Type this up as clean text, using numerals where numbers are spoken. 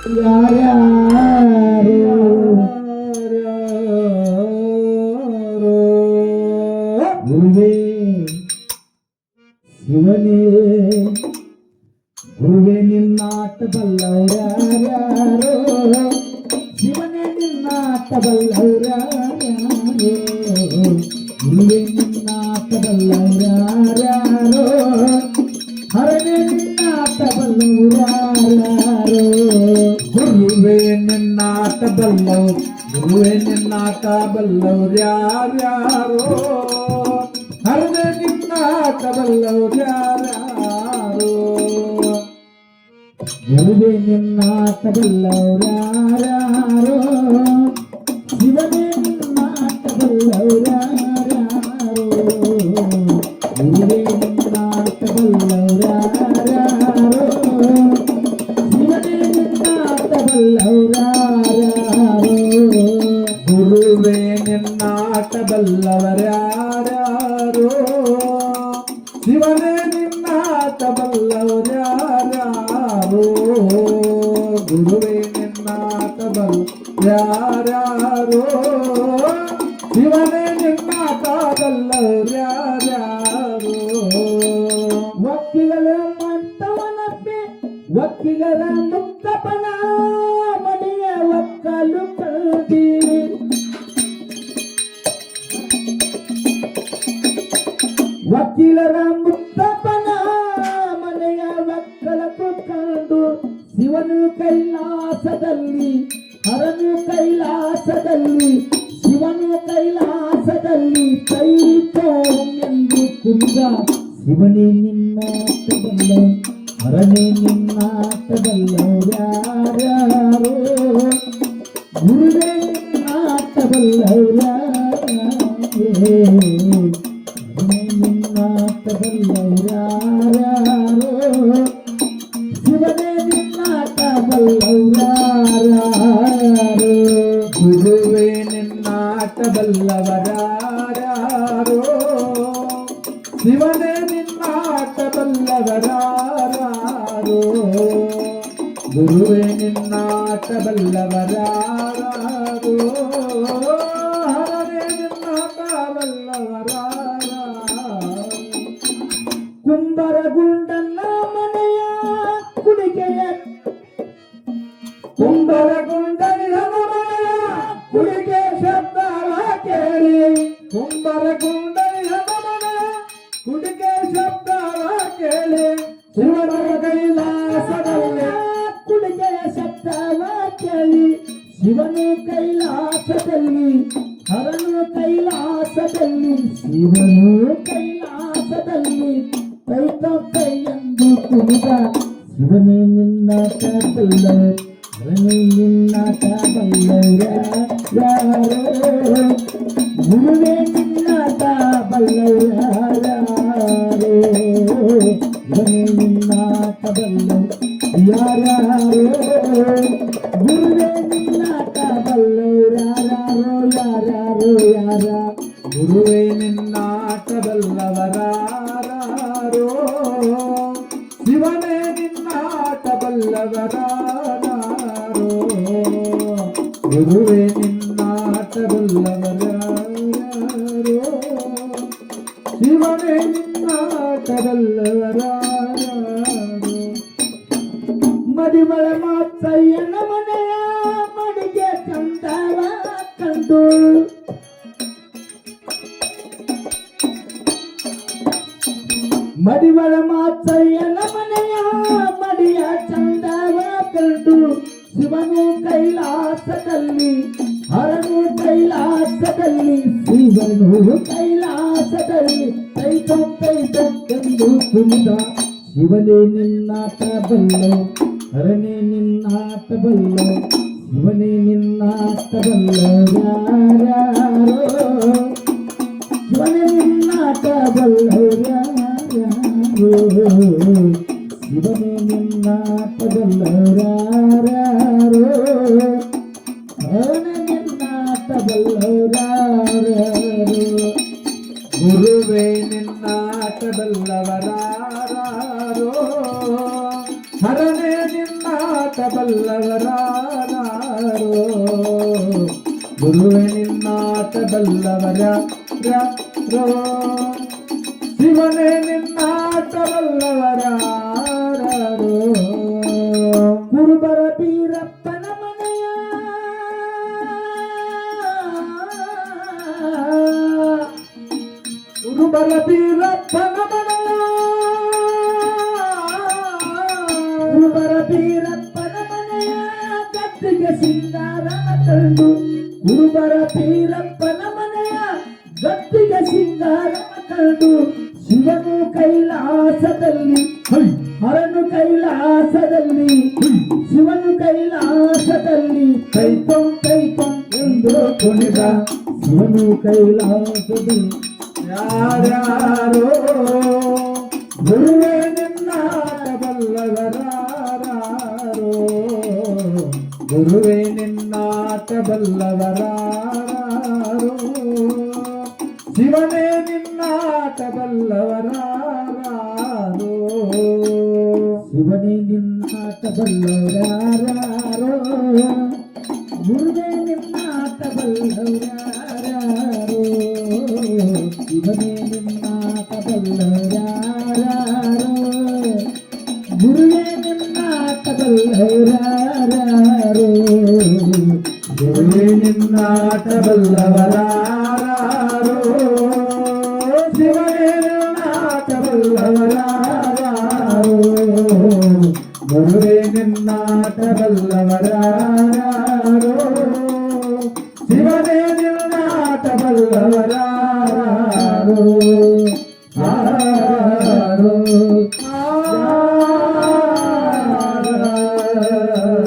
ಯಾರ್ಯಾರೋ ಗುರುವೇ ಶಿವನೇ ಗುರುವೇ ನಿನ್ನಾಟ ಬಲ್ಲವರ್ಯಾರ್ಯಾರೋ ಶಿವನೇ ನಿನ್ನಾಟ ಬಲ್ಲವರ್ಯಾರ್ಯಾರೋ ಗುರುವೇ ನಿನ್ನಾಟ ಬಲ್ಲವರ್ಯಾರ್ಯಾರೋ ಹರನೇ ನಿನ್ನಾಟ ಬಲ್ಲವರ್ಯಾರ್ಯಾರೋ ಗುರುವೇ ನಿನ್ನಾಟ ಬಲ್ಲವರು ಗುರುವೇ ನಿನ್ನಾಟ ಬಲ್ಲವರ್ಯಾರ್ಯಾರೋ ಹರನೇ ನಿನ್ನಾಟ ಬಲ್ಲವರ್ಯಾರ್ಯಾರೋ ಗುರುವೇ ನಿನ್ನಾಟ ಬಲ್ಲವರ್ಯಾರ್ಯಾರೋ ಶಿವನೇ ನಿನ್ನಾಟ ಬಲ್ಲವರ್ಯಾರ್ಯಾರೋ ಗುರುವೇ ನಿನ್ನಾಟ ಬಲ್ಲವರ್ಯಾರ್ಯಾರೋ ಶಿವನೇ ನಿನ್ನಾಟ ಬಲ್ಲವರ್ಯಾರ್ಯಾರೋ ಗುರುವೇ ನಿನ್ನಾಟ ಬಲ್ಲವರ್ಯಾರ್ಯಾರೋ ಶಿವನೇ ನಿನ್ನಾಟ ಬಲ್ಲವರ್ಯಾರ್ಯಾರೋ ಗುರುವೇ ನಿನ್ನಾಟ ಬಲ್ಲವರ್ಯಾರ್ಯಾರೋ ಶಿವನೇ ನಿನ್ನಾಟ ಬಲ್ಲವರ್ಯಾರ್ಯಾರೋ ವಕ್ಕಿಗಳ ಮಂಟವನಪ್ಪೆ ವಕ್ಕಿಗರ ಮುಕ್ತಪನ ಮನೆಯ ಒಕ್ಕಲು ಕಲ್ದಿ ವಕೀಲರ ಮುಕ್ತಪನ ಮನೆಯ ಮಕ್ಕಳ ಕುತ್ಕೊಂಡು ಶಿವನು ಕೈಲಾಸದಲ್ಲಿ ಹರನು ಕೈಲಾಸದಲ್ಲಿ ಶಿವನು ಕೈಲಾಸದಲ್ಲಿ ಕೈತೋಮೆಂದು ಕುಂದ ಶಿವನೇ ನಿನ್ನಾಟ ಬಲ್ಲ ಹರನೇ ನಿನ್ನಾಟ ಬಲ್ಲವರ್ಯಾರ್ಯಾರೋ ಗುರುವೇ ನಿನ್ನಾಟ ಬಲ್ಲವರ್ಯಾರ್ಯಾರೋ ನಿನ್ನಾಟ ಬಲ್ಲವರ್ಯಾರ್ಯಾರೋ ಶಿವನೇ ನಿನ್ನಾಟ ಬಲ್ಲವರ್ಯಾರ್ಯಾರೋ ಗುರುವೇ ನಿನ್ನಾಟ ಬಲ್ಲವರ್ಯಾರ್ಯಾರೋ ಶಿವನೇ ನಿನ್ನಾಟ ಬಲ್ಲವರ್ಯಾರ್ಯಾರೋ ಗುರುವೇ ನಿನ್ನಾಟ ಬಲ್ಲವರ್ಯಾರ್ಯಾರೋ ಹರನೇ ನಿನ್ನಾಟ ಬಲ್ಲವರ್ಯಾರ್ಯಾರೋ ಕುಂಬರಗುಂಡನ ಮನೆಯ ಕುಡಿಕೆಯ ಕುಂಬರಗುಂಡನ ಮನೆಯ ಕುಡಿಕೆ ಶಬ್ದವ ಕೇಳಿ ಕುಂಬರಗುಂಡನ ಮನೆಯ ಕುಡಿಕೆ ಶಬ್ದವ ಕೇಳಿ ಶಿವನ ಕೈಲಾಸದಲ್ಲಿ ಕುಡಿಕೆಯ ಶಬ್ದವ ಕೇಳಿ ಶಿವನು ಕೈಲಾಸದಲ್ಲಿ ಹರನು ಕೈಲಾಸದಲ್ಲಿ ಶಿವನು ಕೈಲಾಸದಲ್ಲಿ ಕೈತೊಪ್ಪೆಯೆಂದು ಕುಣಿದ ಶಿವನೇ ನಿನ್ನಾಟ ಬಲ್ಲವರು ಹರನೇ ನಿನ್ನಾಟ ಬಲ್ಲವರ್ಯಾರ್ಯಾರೋ ಗುರುವೇ ನಿನ್ನಾಟ ಬಲ್ಲವರ್ಯಾರ್ಯಾರೋ ಶಿವನೇ ನಿನ್ನಾಟ ಬಲ್ಲವರ್ಯಾರ್ಯಾರೋ ಗುರುವೇ ನಿನ್ನಾಟ ಬಲ್ಲವರ್ಯಾರ್ಯಾರೋ ಯಾರ್ಯಾರೋ ಯಾರ ಗುರುವೇ ನಿನ್ನಾಟ ಬಲ್ಲವರ್ಯಾರ್ಯಾರೋ ಶಿವನೇ ನಿನ್ನಾಟ ಬಲ್ಲವರ್ಯಾರ್ಯಾರೋ ಗುರುವೇ ನಿನ್ನಾಟ ಬಲ್ಲವರ್ಯಾರ್ಯಾರೋ ಶಿವನೇ ನಿನ್ನಾಟ ಬಲ್ಲವರ್ಯಾರ್ಯಾರೋ ಮಡಿಮಳ ಮಾತಯ್ಯನ ಮನೆಯ ಮಡಿಗೆ ಚಂದವ ಕಂಡು ಮಡಿಮಳ ಮಾತಯ್ಯನ ಮನೆಯ ಮಡಿಯ ಚಂದವ ಕಂಡು ಶಿವನು ಕೈಲಾಸದಲ್ಲಿ ಹರನು ಕೈಲಾಸದಲ್ಲಿ ಶಿವನು ಕೈಲಾಸದಲ್ಲಿ ಕೈತೊಂದೆಂದು ಕುಣಿದ ಶಿವನೇ ನಿನ್ನಾಟ ಬಲ್ಲವು ಹರನೇ ನಿನ್ನಾಟ ಬಲ್ಲವು ಶಿವನೇ ನಿನ್ನಾಟ ಬಲ್ಲವರ್ಯಾರ್ಯಾರೋ ಶಿವನೇ ನಿನ್ನಾಟ ಬಲ್ಲವರ್ಯಾರ್ಯಾರೋ ಶಿವನೇ ನಿನ್ನಾಟ ಬಲ್ಲವರ್ಯಾರ್ಯಾರೋ ಹರನೇ ನಿನ್ನಾಟ ಬಲ್ಲವರ್ಯಾರ್ಯಾರೋ ಗುರುವೇ ನಿನ್ನಾಟ ಬಲ್ಲವರ್ಯಾರ್ಯಾರೋ ಹರನೇ ನಿನ್ನಾಟ ನಿನ್ನಾಟಬಲ್ಲವರಾರೋ ಗುರುವೆ ನಿನ್ನಾಟಬಲ್ಲವರಾರೋ ಶಿವನೇ ನಿನ್ನಾಟಬಲ್ಲವರಾರೋ ಗುರುಬರ ಬೀರಪ್ಪನ ಮನೆಯ ಗುರುಬರ ಬೀರಪ್ಪನ ಮನೆಯ ಗುರುಬರ ಬೀರಪ್ಪನ ಮನೆಯ ಗದ್ದಿಗೆ ಸಿಂಗಾರನ ಕಂಡು ಗುರುಬರ ಬೀರಪ್ಪನ ಮನೆಯ ಗದ್ದಿಗೆ ಸಿಂಗಾರನ ಕಂಡು ಶಿವನು ಕೈಲಾಸದಲ್ಲಿ ಹರನು ಕೈಲಾಸದಲ್ಲಿ ಶಿವನು ಕೈಲಾಸದಲ್ಲಿ ಕೈತಂ ಎಂದು ಕುಣಿದ ಶಿವನು ಕೈಲಾಸದಲ್ಲಿ ಯಾರ್ಯಾರೋ ಗುರುವೇ ನಿನ್ನಾಟಬಲ್ಲವರಾರೋ ಗುರುವೇ ನಿನ್ನಾಟಬಲ್ಲವರಾರೋ ಶಿವನೇ ನಿನ್ನಾಟಬಲ್ಲವರಾರೋ ಶಿವನೇ ನಿನ್ನಾಟಬಲ್ಲವರಾರೋ ಗುರುವೇ ನಿನ್ನಾಟಬಲ್ಲವರಾರೋ ಶಿವನೇ ನಿನ್ನಾಟಬಲ್ಲವರಾರೋ ಗುರುವೇ ನಿನ್ನಾಟಬಲ್ಲವರಾರೋ ಗುರುವೇ ನಿನ್ನಾಟಬಲ್ಲವರಾರೋ ಶಿವನೇ ನಿನ್ನಾಟಬಲ್ಲವರಾರೋ ಗುರುವೇ ನಿನ್ನಾಟಬಲ್ಲವರಾರೋ